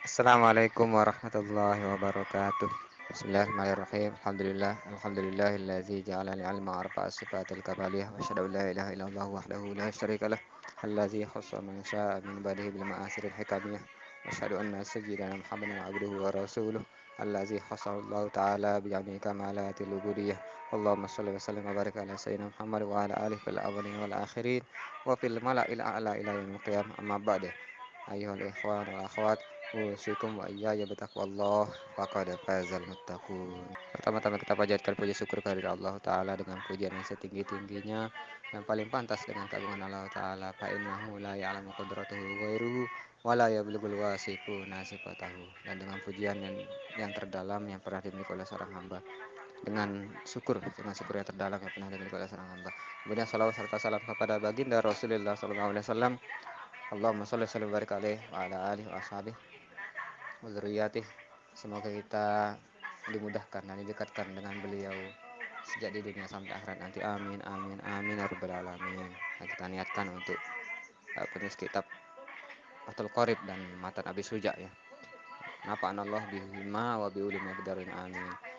Assalamualaikum warahmatullahi wabarakatuh. Bismillahirrahmanirrahim. Alhamdulillahillazi ja'ala al-'ilma arba'a sifatil kamaliyah wa asyhadu an la ilaha illallah wahdahu la syarikalah allazi khassa man syaa'a min ibadihi bil ma'asiril hikamiyah wa asyhadu anna sayyidana Muhammadan 'abduhu wa rasuluh allazi khassahu Allah ta'ala bi jami'i kamalatil ubudiyyah. Allahumma shalli wa sallim wa barik ala sayyidina Muhammad wa ala alihi fil awwalin wal akhirin wa fil mala'il a'la ila yaumil qiyamah. Amma ba'du. Ayyuhal ikhwan wal akhwat, usikum wa iyaya bertakwallah faqad fazal muttaqun. Pertama-tama kita panjatkan puji syukur kehadirat Allah Ta'ala dengan pujian yang setinggi-tingginya, yang paling pantas dengan keagungan Allah Ta'ala. Fa innahu la ya'lamu qudratuhu ghairuhu wa la yablughul wasifuna sifatahu. Dan dengan pujian yang terdalam yang pernah dimiliki oleh seorang hamba, dengan syukur yang terdalam yang pernah dimiliki oleh seorang hamba. Kemudian salawat serta salam kepada baginda Rasulullah SAW. Allahumma sholli wa sallim wa barik alaihi wa ala alihi wa ashabihi wa dzurriyyatihi. Semoga kita dimudahkan dan didekatkan dengan beliau sejak di dunia sampai akhirat nanti. Amin amin amin ya rabbal alamin. Nah, kita niatkan untuk penulis kitab Fathul Qorib dan matan Abi Suja ya. Nafa'anallah bihima wa bi ulumi bidarin amin.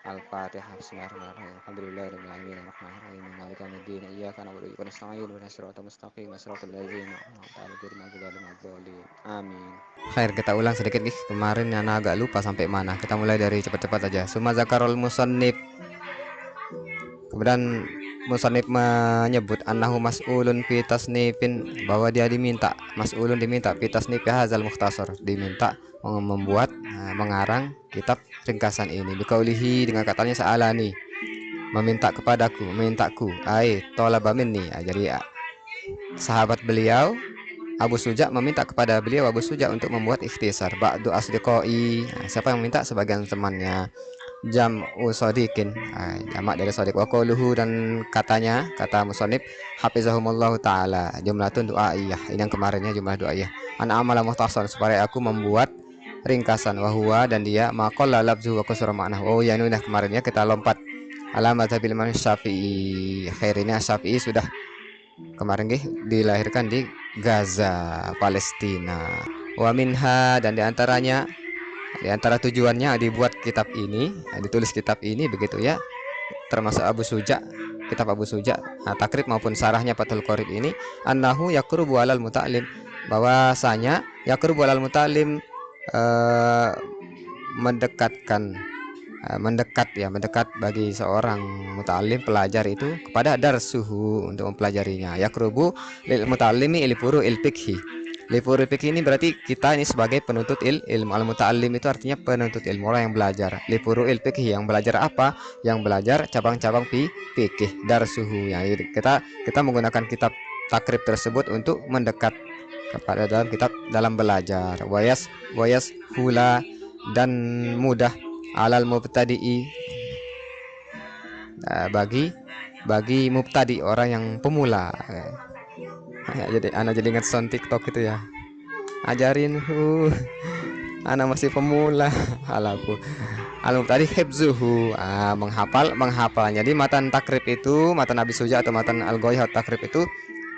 Al-Fatihah. Bismillahirrahmanirrahim. Alhamdulillahirabbil alamin arrahmanirrahim maliki yaumiddin iyyaka na'budu wa iyyaka nasta'in ihdinas siratal mustaqim siratal ladzina an'amta alaihim ghairil maghdubi 'alaihim waladdallin. Amin. Khair, kita ulang sedikit nih. Kemarin Ana agak lupa sampai mana. Kita mulai dari cepat-cepat aja. Summa zakarul musannif. Kemudian musannif menyebut annahu mas'ulun fi tasnifin, bahwa dia diminta, mas'ulun diminta fi tasnif hadzal mukhtasar, diminta membuat mengarang kitab ringkasan ini. Biqaulihi, dengan katanya sa'alani, meminta kepadaku, memintaku, ai talaba minni. Jadi sahabat beliau Abu Suja meminta kepada beliau Abu Suja untuk membuat ikhtisar. Ba'du asdiqai, siapa yang minta? Sebagian temannya. Jam'u sadiqin, jamak dari sadiq. Wa qauluhu, dan katanya, kata musannif, hafizahumullahu taala, jumlatun du'aiyah. Ini yang kemarinnya jumlah du'aiyah. An amala muhtasan, supaya aku membuat ringkasan. Wa huwa, dan dia maqalla labzu wa qasra ma'nah. Oh ya, ini udah kemarinnya, kita lompat. Alamat bil Imam Syafi'i. Khair, ini Syafi'i sudah kemarin dilahirkan di Gaza, Palestina. Wa minha, dan diantaranya, di antara tujuannya dibuat kitab ini, ditulis kitab ini begitu ya, termasuk Abu Suja, kitab Abu Suja, takrib maupun sarahnya Fathul Qorib ini, annahu yakrubu alal muta'lim, bahwasanya yakrubu alal muta'lim, mendekatkan, mendekat bagi seorang muta'alim, pelajar itu, kepada darsuhu, untuk mempelajarinya. Yakrubu lil muta'allimi ilfuru ilfikhi. Lifuru fikih ini berarti kita ini sebagai penuntut ilmu. Al-muta'allim itu artinya penuntut ilmu, orang yang belajar. Lifuru fikih, yang belajar apa? Yang belajar cabang-cabang fikih, darsuhu. Ya, kita menggunakan kitab takrib tersebut untuk mendekat kepada dalam kitab, dalam belajar. Wayas hula, dan mudah, alal mubtadi'i, bagi mubtadi, orang yang pemula. Ya, jadi anak jadi ingat sound TikTok itu ya. Ajarin anak masih pemula. Alaku. Al-mubtadi hifzuhu, menghafal. Jadi matan takrib itu, matan Abi Suja atau matan Al-Ghaiyat takrib itu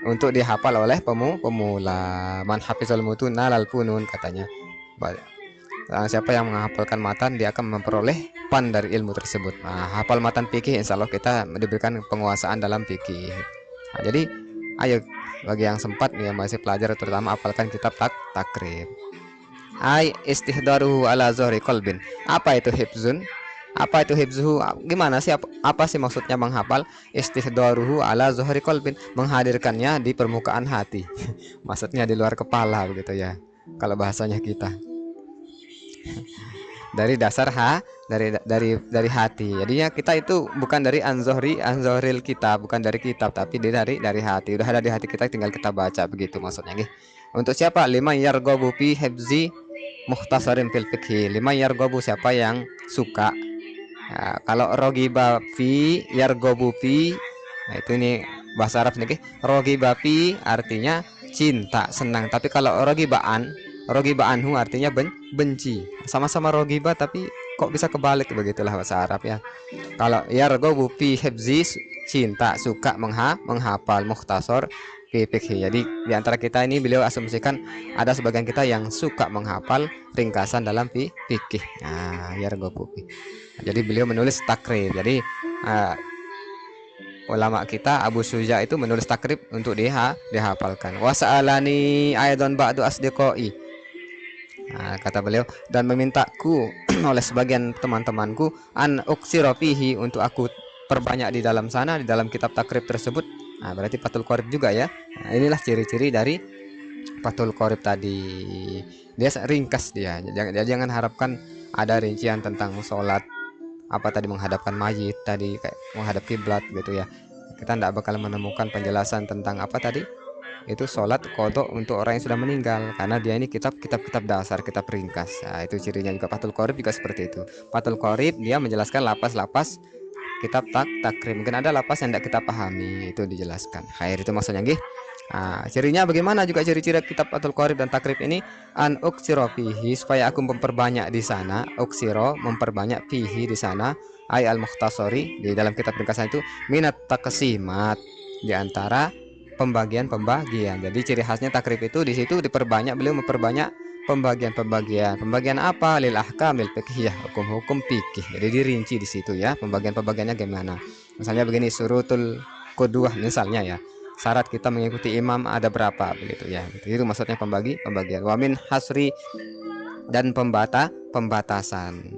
untuk dihafal oleh pemula. Man hafizal mutuna lal funun, katanya. Siapa yang menghafalkan matan, dia akan memperoleh pan dari ilmu tersebut. Hafal matan fikih, insya Allah kita diberikan penguasaan dalam fikih. Jadi ayo, bagi yang sempat ya, masih pelajar terutama, hafalkan kitab takrib. Ai istihdaruhu ala zuhri qalbin. Apa itu hifzun? Apa itu hifzuhu? Gimana sih, apa sih maksudnya menghafal? Istihdaruhu ala zuhri qalbin, menghadirkannya di permukaan hati. Maksudnya di luar kepala begitu ya, kalau bahasanya kita. Dari dasar dari hati. Jadinya kita itu bukan dari anzohril kita, bukan dari kitab, tapi dari hati. Udah ada di hati kita, tinggal kita baca begitu maksudnya nih. Untuk siapa? Liman yarghabu fi hifzi mukhtasarin fil fiqhi. Liman yarghabu, siapa yang suka. Ya, kalau rogiba fi yarghabu fi, nah itu ini bahasa Arab nih. Rogiba fi artinya cinta, senang. Tapi kalau rogiba anhu artinya benci. Sama-sama rogiba tapi kok bisa kebalik, begitulah bahasa Arab ya. Kalau yarghabu fi hifzi, cinta, suka menghafal, mukhtasar fikih. Jadi di antara kita ini beliau asumsikan ada sebagian kita yang suka menghafal ringkasan dalam fikih. Nah, ya Gopupi. Jadi beliau menulis takrib. Jadi ulama kita Abu Suja itu menulis takrib untuk dihafalkan. Wasa'alani aidan ba'du asdiqai. Nah, kata beliau, dan memintaku oleh sebagian teman-temanku an uksira fihi, untuk aku perbanyak di dalam sana, di dalam kitab takrib tersebut. Nah, berarti Fathul Qorib juga ya. Nah, inilah ciri-ciri dari Fathul Qorib tadi. Dia ringkas dia. Jangan harapkan ada rincian tentang sholat, apa tadi menghadapkan mayit tadi, kayak menghadap kiblat gitu ya. Kita tidak bakal menemukan penjelasan tentang apa tadi itu sholat kodok untuk orang yang sudah meninggal, karena dia ini kitab dasar, kitab ringkas. Nah, itu cirinya juga. Fathul Qorib juga seperti itu. Fathul Qorib dia menjelaskan lapas-lapas kitab takrib. Mungkin ada lapas yang tidak kita pahami, itu dijelaskan. Khair, itu maksudnya nggih. Nah, cirinya bagaimana juga ciri-ciri kitab Fathul Qorib dan takrib ini? An uksiro fihi, supaya aku memperbanyak di sana. Uksiro, memperbanyak fihi di sana. Ay al mukhtasori, di dalam kitab ringkasan itu, minat taksimat, di antara pembagian. Jadi ciri khasnya takrib itu di situ diperbanyak, beliau memperbanyak pembagian. Pembagian apa? Lil ahkamil fiqhiyah, hukum-hukum fikih. Jadi dirinci di situ ya, pembagiannya gimana. Misalnya begini, surutul qudwah misalnya ya. Syarat kita mengikuti imam ada berapa begitu ya. Itu maksudnya pembagian. Wa min hasri, dan pembatasan.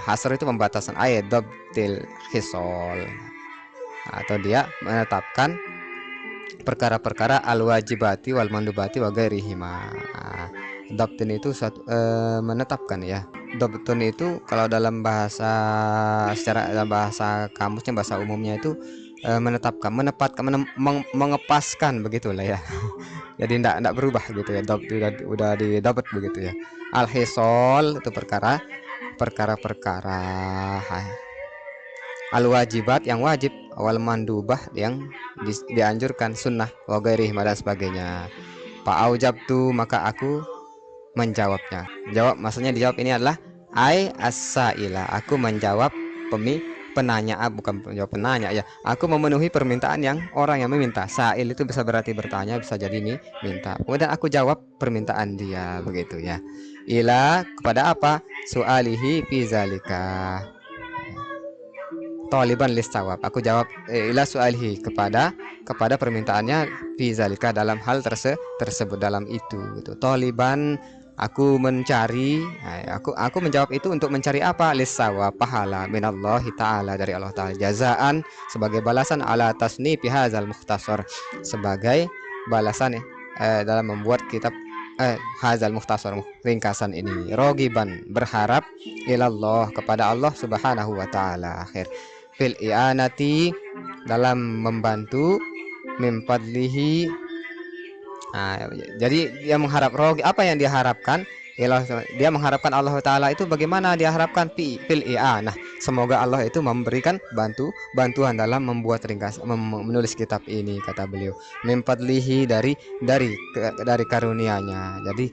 Hasr itu pembatasan, ayat dabtil khisol, atau dia menetapkan perkara-perkara al-wajibati wal mandubati wa ghairihima. Dabtin itu menetapkan ya. Dabtun itu kalau dalam bahasa, secara dalam bahasa kamusnya, bahasa umumnya itu menetapkan, mengepaskan begitulah ya. Jadi tidak berubah gitu ya. Dabt udah didapat begitu ya. Al-hisol itu perkara-perkara al-wajibat yang wajib, wal mandubah yang dianjurkan, sunnah, wa ghairih dan sebagainya. Fa'aujabtu, maka aku menjawabnya. Jawab maksudnya dijawab ini adalah ai as-saila, aku menjawab penanya, bukan menjawab penanya ya. Aku memenuhi permintaan yang orang yang meminta. Sail itu bisa berarti bertanya, bisa jadi nih minta. Kemudian aku jawab permintaan dia begitu ya. Ila, kepada apa? Su'alihi fi zalika. Taliban listawab, aku jawab ila su'alihi, kepada permintaannya, fi zalika, dalam hal tersebut, dalam itu gitu. Taliban, aku mencari, aku menjawab itu untuk mencari apa? Listawab, pahala, minallahi ta'ala, dari Allah ta'ala, jazaan, sebagai balasan, ala tasnifi hadzal mukhtasar, sebagai balasan dalam membuat kitab hadzal mukhtasar, ringkasan ini. Rogiban, berharap, ilallah, kepada Allah subhanahu wa ta'ala. Akhir fil i'anati, dalam membantu, mimpadlihi. Jadi dia mengharap rogi, apa yang dia harapkan? Dia mengharapkan Allah Ta'ala itu bagaimana dia harapkan? Fil i'anah, semoga Allah itu memberikan bantuan dalam membuat ringkas, menulis kitab ini, kata beliau. Mimpadlihi, dari karunia-Nya. Jadi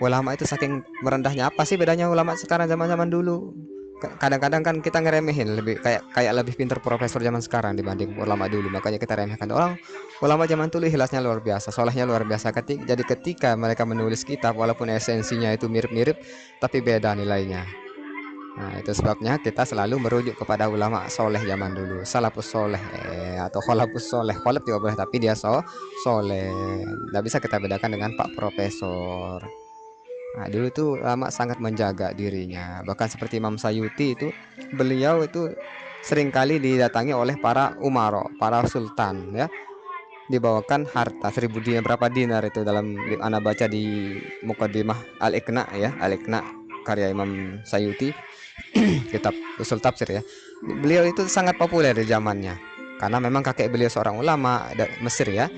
ulama itu saking merendahnya. Apa sih bedanya ulama sekarang zaman dulu? Kadang-kadang kan kita ngeremehin, lebih kayak lebih pintar profesor zaman sekarang dibanding ulama dulu, makanya kita remehkan. Ulama zaman dulu ikhlasnya luar biasa, solehnya luar biasa. Jadi ketika mereka menulis kitab, walaupun esensinya itu mirip-mirip, tapi beda nilainya. Nah, itu sebabnya kita selalu merujuk kepada ulama soleh zaman dulu, salafus soleh atau khalafus soleh. Khalaf juga boleh, tapi dia soleh. Tidak bisa kita bedakan dengan Pak Profesor. Nah, dulu tuh lama sangat menjaga dirinya. Bahkan seperti Imam Sayuti itu, beliau itu seringkali didatangi oleh para umaro, para sultan ya. Dibawakan harta 1000 dinar, berapa dinar itu dalam Anda baca di Muqaddimah Al-Iqna ya, Al-Iqna karya Imam Sayuti, kitab usul tafsir ya. Beliau itu sangat populer di zamannya karena memang kakek beliau seorang ulama Mesir ya.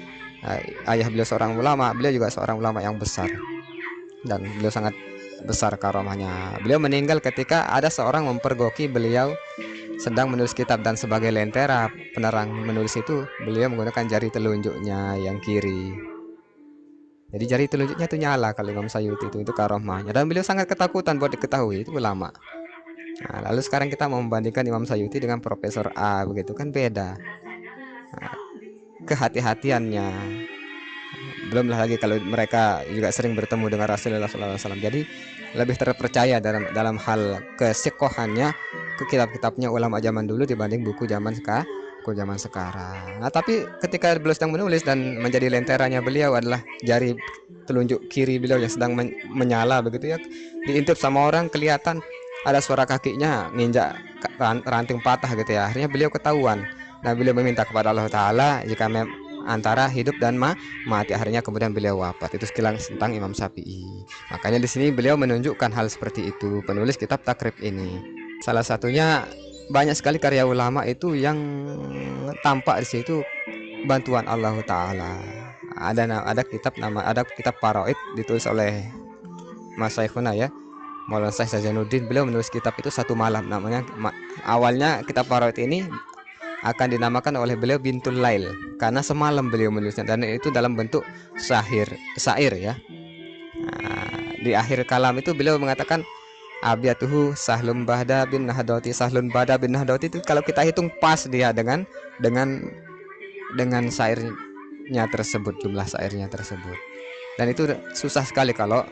Ayah beliau seorang ulama, beliau juga seorang ulama yang besar. Dan beliau sangat besar karomahnya. Beliau meninggal ketika ada seorang mempergoki beliau sedang menulis kitab, dan sebagai lentera penerang menulis itu, beliau menggunakan jari telunjuknya yang kiri. Jadi jari telunjuknya itu nyala kalau Imam Sayuti itu karomahnya, dan beliau sangat ketakutan buat diketahui, itu ulama. Nah, lalu sekarang kita mau membandingkan Imam Sayuti dengan Profesor A, begitu kan beda. Nah, kehati-hatiannya. Belumlah lagi kalau mereka juga sering bertemu dengan Rasulullah SAW. Jadi lebih terpercaya dalam hal kesikohannya ke kitab-kitabnya ulama zaman dulu dibanding buku zaman sekarang. Nah, tapi ketika beliau sedang menulis dan menjadi lenteranya beliau adalah jari telunjuk kiri beliau yang sedang menyala begitu ya, diintip sama orang kelihatan ada suara kakinya nginjak ranting patah gitu ya. Akhirnya beliau ketahuan. Nah, beliau meminta kepada Allah Ta'ala jika antara hidup dan mati. Akhirnya kemudian beliau wafat. Itu sekilas tentang Imam Syafi'i. Makanya di sini beliau menunjukkan hal seperti itu, penulis kitab Takrib ini. Salah satunya banyak sekali karya ulama itu yang tampak di situ bantuan Allah Ta'ala. Ada kitab Faraid ditulis oleh Mas Syekhuna ya, Maulana Syekh Zajanuddin. Beliau menulis kitab itu satu malam. Namanya awalnya kitab Faraid ini akan dinamakan oleh beliau Bintul Lail karena semalam beliau menulisnya, dan itu dalam bentuk syair ya. Nah, di akhir kalam itu beliau mengatakan abiyatuhu sahlun bahda bin nahdoti. Sahlun bahda bin nahdoti itu kalau kita hitung pas dia dengan syairnya tersebut, jumlah syairnya tersebut. Dan itu susah sekali kalau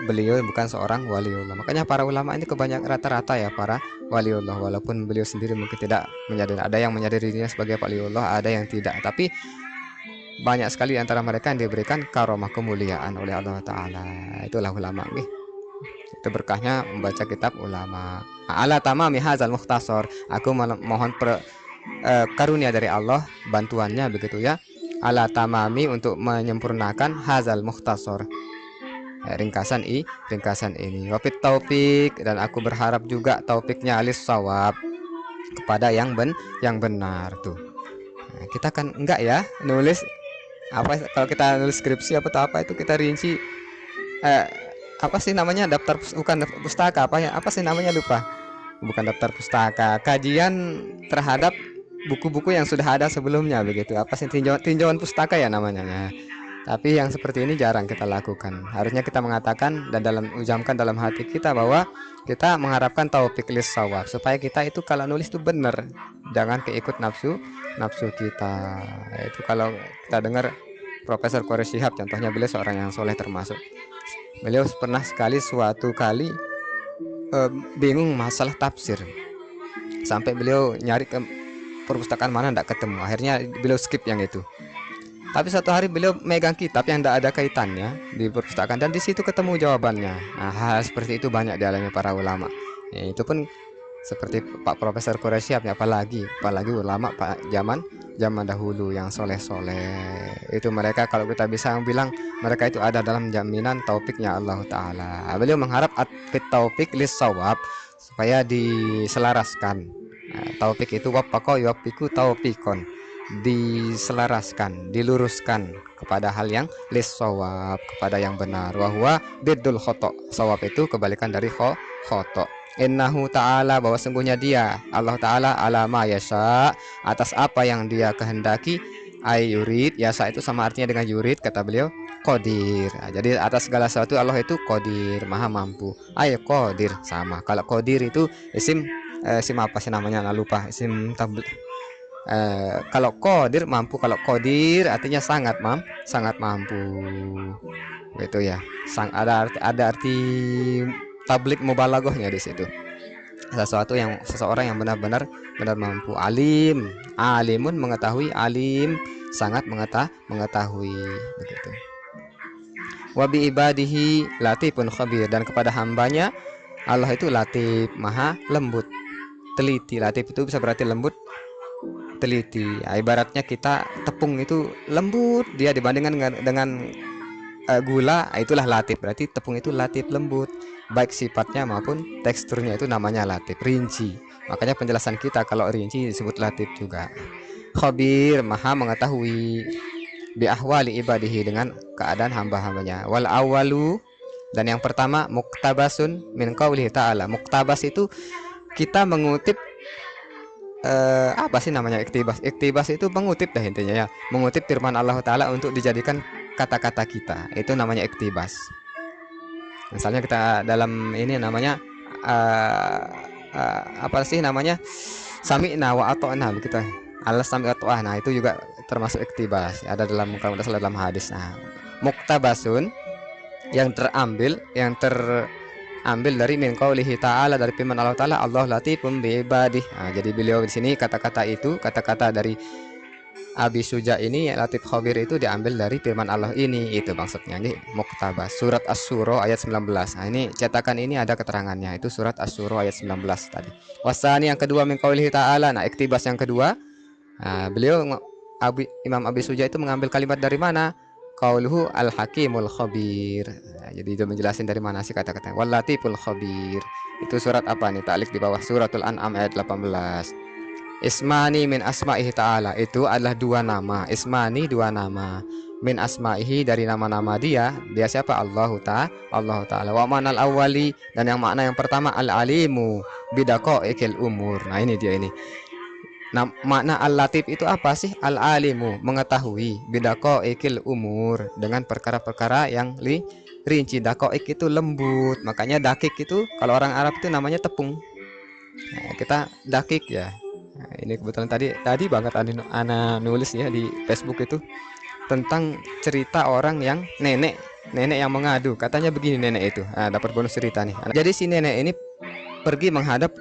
beliau bukan seorang waliullah. Makanya para ulama ini kebanyakan rata-rata ya para waliullah, walaupun beliau sendiri mungkin tidak menyadari. Ada yang menyadari dirinya sebagai waliullah, ada yang tidak. Tapi banyak sekali antara mereka yang diberikan karomah kemuliaan oleh Allah Ta'ala. Itulah ulama nih. Itu berkahnya membaca kitab ulama. Ala tamami hazal mukhtasar. Aku mohon karunia dari Allah, bantuannya begitu ya. Ala tamami, untuk menyempurnakan hazal mukhtasar, ringkasan ini. Wafit taufik, dan aku berharap juga taufiknya alis sawab, kepada yang benar tuh. Nah, kita kan enggak ya nulis apa, kalau kita nulis skripsi apa itu kita rinci apa sih namanya, bukan daftar pustaka, apa sih namanya, lupa. Bukan daftar pustaka, kajian terhadap buku-buku yang sudah ada sebelumnya begitu. Apa sih, tinjauan pustaka ya namanya. Nah, tapi yang seperti ini jarang kita lakukan. Harusnya kita mengatakan dan ujamkan dalam hati kita bahwa kita mengharapkan taufik lis shawab, supaya kita itu kalau nulis itu benar, jangan keikut nafsu kita. Itu kalau kita dengar Profesor Qores Shihab, contohnya beliau seorang yang soleh termasuk. Beliau pernah suatu kali bingung masalah tafsir, sampai beliau nyari ke perpustakaan mana tidak ketemu. Akhirnya beliau skip yang itu. Tapi suatu hari beliau megang kitab yang tidak ada kaitannya di perpustakaan, dan di situ ketemu jawabannya. Nah, hal seperti itu banyak dialami para ulama. Ya, itu pun seperti Pak Profesor Qores Shihab, apalagi ulama Pak zaman dahulu yang soleh. Itu mereka, kalau kita bisa bilang mereka itu ada dalam jaminan taufiknya Allah Ta'ala. Beliau mengharap taufik lis shawab, supaya diselaraskan. Nah, taufik itu wafaqo yuwaffiqu taufikon, diselaraskan, diluruskan kepada hal yang lis shawab, kepada yang benar. Wahwa biddul khoto, shawab itu kebalikan dari khoto. Innahu ta'ala, bahwa sungguhnya dia Allah Ta'ala alama yasha, atas apa yang dia kehendaki. Yurid, yasa itu sama artinya dengan yurid, kata beliau qadir. Nah, jadi atas segala sesuatu Allah itu qadir, maha mampu. Qadir sama. Kalau qadir itu isim apa sih namanya, lupa, isim kalau qadir mampu, kalau qadir artinya sangat mampu gitu ya. Ada arti tablik mubalaghahnya di situ. Seseorang yang benar-benar mampu. Alimun mengetahui, alim sangat mengetahui begitu. Wa bi ibadihi latifun khabir, dan kepada hambanya Allah itu latif, maha lembut, teliti. Latif itu bisa berarti lembut, teliti. Ibaratnya kita tepung itu lembut dia dibandingkan dengan gula, itulah latif. Berarti tepung itu latif, lembut, baik sifatnya maupun teksturnya, itu namanya latif, rinci. Makanya penjelasan kita kalau rinci disebut latif juga. Khabir, maha mengetahui, bi ahwali ibadihi, dengan keadaan hamba-hambanya. Wal awalu, dan yang pertama muktabasun min qaulihi ta'ala. Muktabas itu kita mengutip apa sih namanya, iktibas itu mengutip dah intinya ya, mengutip firman Allah Ta'ala untuk dijadikan kata-kata kita, itu namanya iktibas. Misalnya kita dalam ini namanya apa sih namanya, sami'na wa ata'na begitu. Alas sami wa ta'ah. Nah, itu juga termasuk iktibas, ada dalam kalau tidak salah dalam hadis. Nah, muktabasun yang terambil dari min qaulihi ta'ala, dari firman Allah Ta'ala, Allah latifum bi ibadih. Nah, jadi beliau di sini kata-kata dari Abi Suja ini, Latif Khabir, itu diambil dari firman Allah ini, itu maksudnya nih, muktabas. Surat Asy-Syura ayat 19. Nah, ini cetakan ini ada keterangannya, itu surat Asy-Syura ayat 19 tadi. Wasani yang kedua min qaulihi ta'ala. Nah, iktibas yang kedua, nah, Imam Abi Suja itu mengambil kalimat dari mana? Qauluhu al-hakimul khabir. Nah, jadi itu menjelaskan dari mana sih kata-kata wal latiful khabir. Itu surat apa nih? Ta'liq di bawah suratul An'am ayat 18. Ismani min asma'ihi ta'ala, itu adalah dua nama. Ismani, dua nama. Min asma'ihi, dari nama-nama dia siapa? Allah Ta'ala. Wa manal awwali, dan yang makna yang pertama al-alimu bidaqaiqil umur. Nah, ini dia ini. Nah, makna al-latif itu apa sih? Al-alimu, mengetahui, bidaqaiqil umur, dengan perkara-perkara yang rinci. Daqaiq itu lembut, makanya dakik itu kalau orang Arab itu namanya tepung. Nah, kita dakik ya. Nah, ini kebetulan tadi banget Ana nulis ya di Facebook itu tentang cerita orang yang nenek yang mengadu. Katanya begini nenek itu. Nah, dapat bonus cerita nih. Jadi si nenek ini pergi menghadap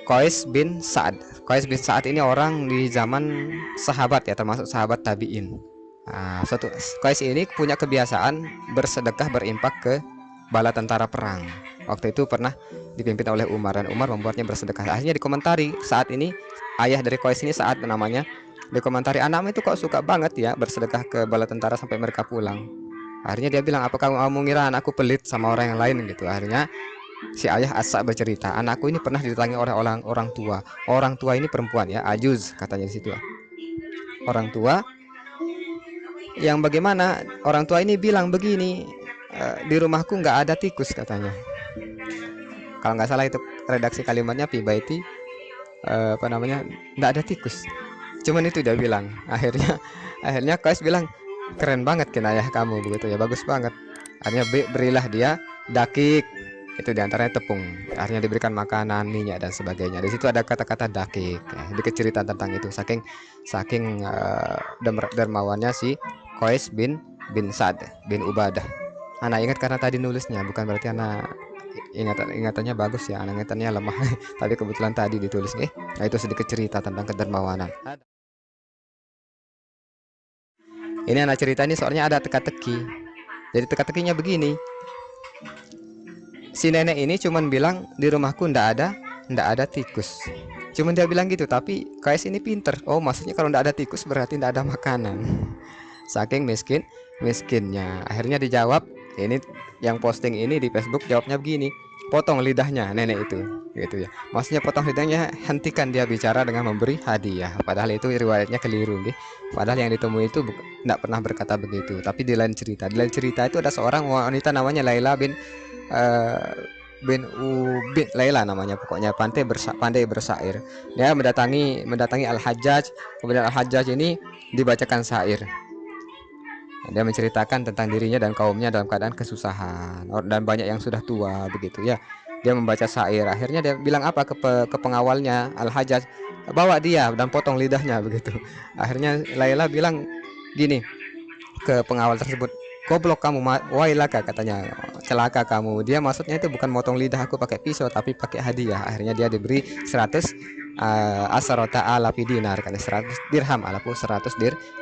Qais bin Sa'ad. Qais bin Sa'ad ini orang di zaman sahabat ya, termasuk sahabat tabi'in. Nah, Qais ini punya kebiasaan bersedekah, berimpak ke bala tentara perang. Waktu itu pernah dipimpin oleh Umar, dan Umar membuatnya bersedekah. Akhirnya dikomentari saat ini, ayah dari Qais ini Sa'ad namanya, dikomentari, anakmu itu kok suka banget ya bersedekah ke bala tentara sampai mereka pulang. Akhirnya dia bilang, apa kamu ngira anakku pelit sama orang yang lain gitu. Akhirnya si ayah As-Sa' bercerita, anakku ini pernah didatangi oleh orang tua. Orang tua ini perempuan ya, ajuz katanya di situ. Orang tua yang bagaimana? Orang tua ini bilang begini, di rumahku nggak ada tikus katanya. Kalau nggak salah itu redaksi kalimatnya fi baiti, nggak ada tikus. Cuman itu dia bilang. Akhirnya Qais bilang, keren banget kan ayah kamu begitu ya, bagus banget. Akhirnya berilah dia dakik, itu diantaranya tepung. Akhirnya diberikan makanan, minyak dan sebagainya. Di situ ada kata-kata dakik. Sedikit cerita tentang itu. Saking dermawannya si Qais bin Sa'ad bin Ubadah. Anak ingat karena tadi nulisnya, bukan berarti anak ingatannya bagus ya, anak ingatannya lemah. Tapi kebetulan tadi ditulis. Nah, itu sedikit cerita tentang kedermawanan. Ini anak cerita ini soalnya ada teka-teki. Jadi teka-tekinya begini. Si nenek ini cuman bilang, di rumahku ndak ada tikus. Cuman dia bilang gitu, tapi Qais ini pinter. Oh, maksudnya kalau ndak ada tikus berarti ndak ada makanan. Saking miskinnya. Akhirnya dijawab, ini yang posting ini di Facebook jawabnya begini, potong lidahnya nenek itu gitu ya. Maksudnya potong lidahnya, hentikan dia bicara dengan memberi hadiah. Padahal itu riwayatnya keliru nih. Padahal yang ditemui itu tidak pernah berkata begitu. Tapi di lain cerita itu ada seorang wanita namanya Laila bin Laila namanya, pokoknya pandai bersair. Dia mendatangi Al-Hajjaj. Kemudian Al-Hajjaj ini dibacakan syair. Dia menceritakan tentang dirinya dan kaumnya dalam keadaan kesusahan dan banyak yang sudah tua begitu ya. Dia membaca syair. Akhirnya dia bilang apa ke pengawalnya Al-Hajjaj, bawa dia dan potong lidahnya begitu. Akhirnya Laila bilang gini ke pengawal tersebut, goblok kamu, wailaka katanya, celaka kamu. Dia maksudnya itu bukan motong lidah aku pakai pisau, tapi pakai hadiah. Akhirnya dia diberi 100 asarota alafi dinar, kan 100 dirham, alafu 100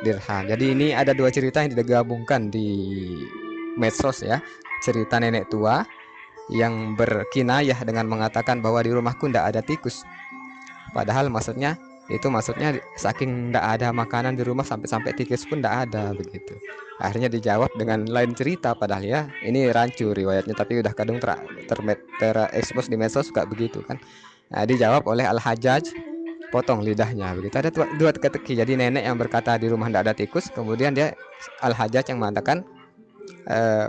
dirham. Jadi ini ada dua cerita yang digabungkan di medsos ya. Cerita nenek tua yang berkinayah dengan mengatakan bahwa di rumahku ndak ada tikus. Padahal maksudnya saking ndak ada makanan di rumah sampai tikus pun ndak ada begitu. Akhirnya dijawab dengan lain cerita, padahal ya ini rancu riwayatnya, tapi udah kadung terekspos di medsos suka begitu kan. Nah, dijawab oleh Al-Hajjaj, potong lidahnya begitu. Ada dua teka-teki. Jadi nenek yang berkata di rumah tidak ada tikus, kemudian dia Al-Hajjaj yang mengatakan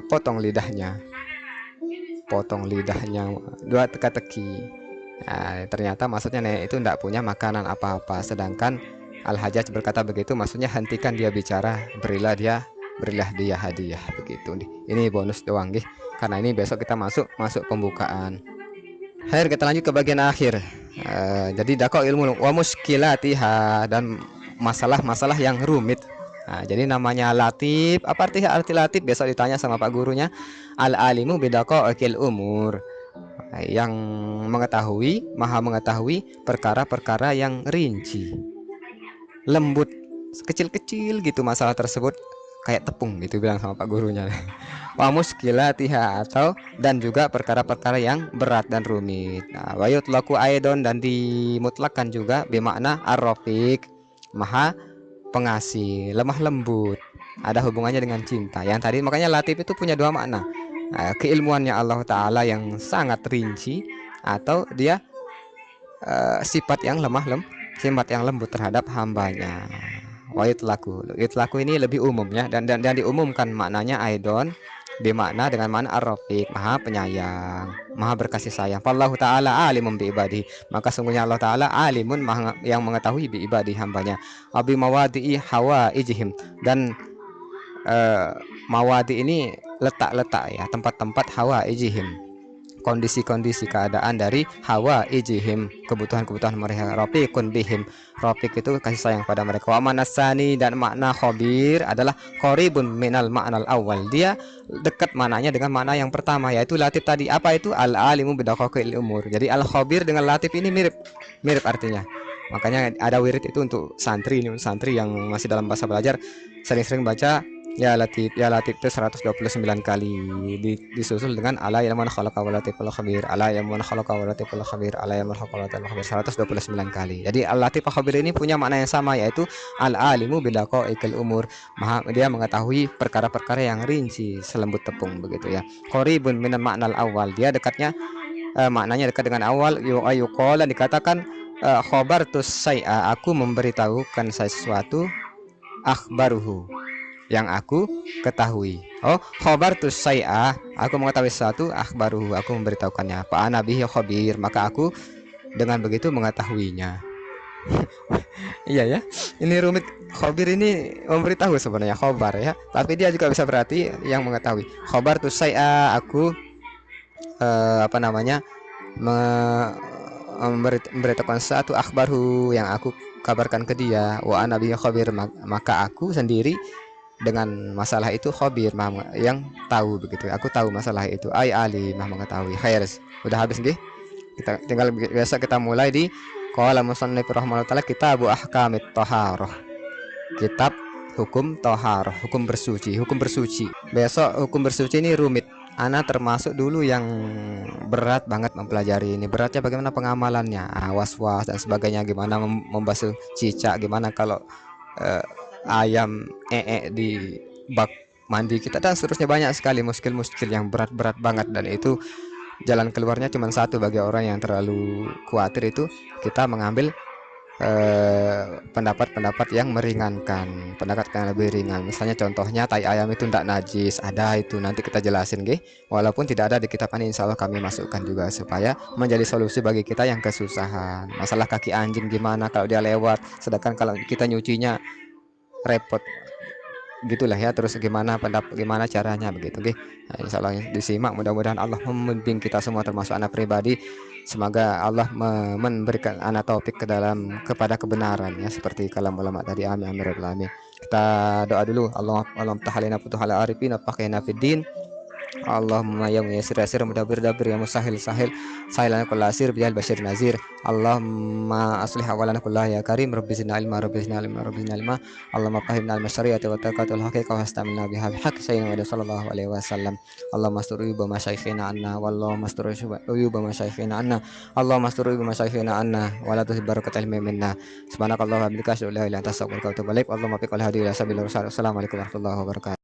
potong lidahnya, dua teka-teki. Nah, ternyata maksudnya nenek itu tidak punya makanan apa-apa, sedangkan Al-Hajjaj berkata begitu maksudnya hentikan dia bicara, berilah dia hadiah begitu. Ini bonus doang nih, karena ini besok kita masuk pembukaan. Kita lanjut ke bagian akhir. Jadi dakok ilmu wa muskilatiha, dan masalah-masalah yang rumit. Nah, jadi namanya latif. Apa arti latif? Besok ditanya sama pak gurunya. Al alimu bidaqaiqil umur. Yang mengetahui, maha mengetahui perkara-perkara yang rinci, lembut, kecil-kecil gitu masalah tersebut, kayak tepung gitu bilang sama pak gurunya. Wa muskilatiha, atau dan juga perkara-perkara yang berat dan rumit. Nah, wa yutlaku aidon, dan dimutlakan juga bermakna ar-rafiq, maha pengasih, lemah lembut, ada hubungannya dengan cinta. Yang tadi makanya latif itu punya dua makna. Keilmuannya Allah Ta'ala yang sangat rinci, atau dia sifat yang sifat yang lembut terhadap hambanya. Wa itlaku ini lebih umum ya, dan diumumkan maknanya aidon, bermakna dengan makna ar-rafiq, maha penyayang, maha berkasih sayang. Fallahu ta'ala alimun bi ibadihi, maka sungguhnya Allah Ta'ala alimun, maha yang mengetahui bi ibadihi, hambanya. Abi mawadi'i hawaijihim, dan mawadi ini letak-letak ya, tempat-tempat hawaijihim, kondisi-kondisi keadaan dari hawa ijihim, kebutuhan-kebutuhan mereka. Rafiqun bihim, rafiq itu kasih sayang pada mereka. Wa manasani, dan makna khabir adalah qaribun minal ma'nal awal, dia dekat maknanya dengan makna yang pertama, yaitu latif tadi. Apa itu? Al alimu bidaqaiqil umur. Jadi al khabir dengan latif ini mirip artinya. Makanya ada wirid itu untuk santri yang masih dalam masa belajar, sering-sering baca ya latif itu 129 kali, disusul dengan ala ilman khalaqa wa latiful khabir, ala ilman khalaqa wa latiful khabir, ala ilman khalaqa wa latiful khabir, 129 kali. Jadi al latif khabir ini punya makna yang sama, yaitu al alimu bidaqaiqil umur, maha dia mengetahui perkara-perkara yang rinci selembut tepung begitu ya. Qaribun minal ma'nal awal, dia dekatnya maknanya dekat dengan awal. Yuqala, dikatakan khabartus syai'a, aku memberitahukan sesuatu, akhbaruhu, yang aku ketahui. Oh, khabartus syai'a, aku mengetahui sesuatu, akhbaruhu, aku memberitahukannya. Fa ana bihi khabir, maka aku dengan begitu mengetahuinya. Iya ya, ini rumit. Khabir ini memberitahu sebenarnya, khabar ya, tapi dia juga bisa berarti yang mengetahui. Khabartus syai'a, aku memberitahukan sesuatu, akhbarhu, yang aku kabarkan ke dia. Wa ana bihi khabir, maka aku sendiri dengan masalah itu khabir, yang tahu begitu. Aku tahu masalah itu. Ai ali, mah mengetahui. Khairs. Udah habis nggih? Kita tinggal biasa kita mulai di qala musannif rahimahullah taala kitabu ahkamit thaharah. Kitab hukum thaharah, hukum bersuci. Besok hukum bersuci ini rumit. Ana termasuk dulu yang berat banget mempelajari ini. Beratnya bagaimana pengamalannya, was-was dan sebagainya, gimana membasuh cicak, gimana kalau ayam di bak mandi kita, dan seterusnya. Banyak sekali muskil yang berat-berat banget, dan itu jalan keluarnya cuma satu bagi orang yang terlalu khawatir, itu kita mengambil pendapat-pendapat yang meringankan, pendapat yang lebih ringan. Misalnya contohnya tai ayam itu tidak najis, ada itu nanti kita jelasin nggih. Walaupun tidak ada di kitab ini, insya Allah kami masukkan juga supaya menjadi solusi bagi kita yang kesusahan. Masalah kaki anjing gimana kalau dia lewat, sedangkan kalau kita nyucinya repot gitulah ya. Terus gimana caranya begitu nggih. Nah, insya Allah disimak, mudah-mudahan Allah membimbing kita semua termasuk anak pribadi. Semoga Allah memberikan anak taufik kepada kebenaran ya, seperti kalam ulama tadi. Amin amin alamin. Kita doa dulu. Allahumma tahalina futuhal arifin faqihna fid din. Allahumma ya muyassir mudabbir dabbir, ya musahil sahil sahilan kullu asir bihal bashir nazir. Allahumma aslih awalana kullah ya karim, rabbi zidna ilma Allahumma fahimna al-masyari'ati wa taqatul haqiqa wa hastamilna biha bihaq sayyidina wa sallallahu alaihi wasallam. Allahumma astur uyuba masyayikhina anna, wallahu mastur uyuba masyayikhina anna, Allahumma astur uyuba masyayikhina anna wa la tuzhib barakatal ilmi minna. Subhanakallahu wa bihamdika asyhadu an la ilaha illa anta astaghfiruka wa atubu ilaik. Allahumma fiqhal hadi ila sabil rasul. Assalamualaikum warahmatullahi wabarakatuh.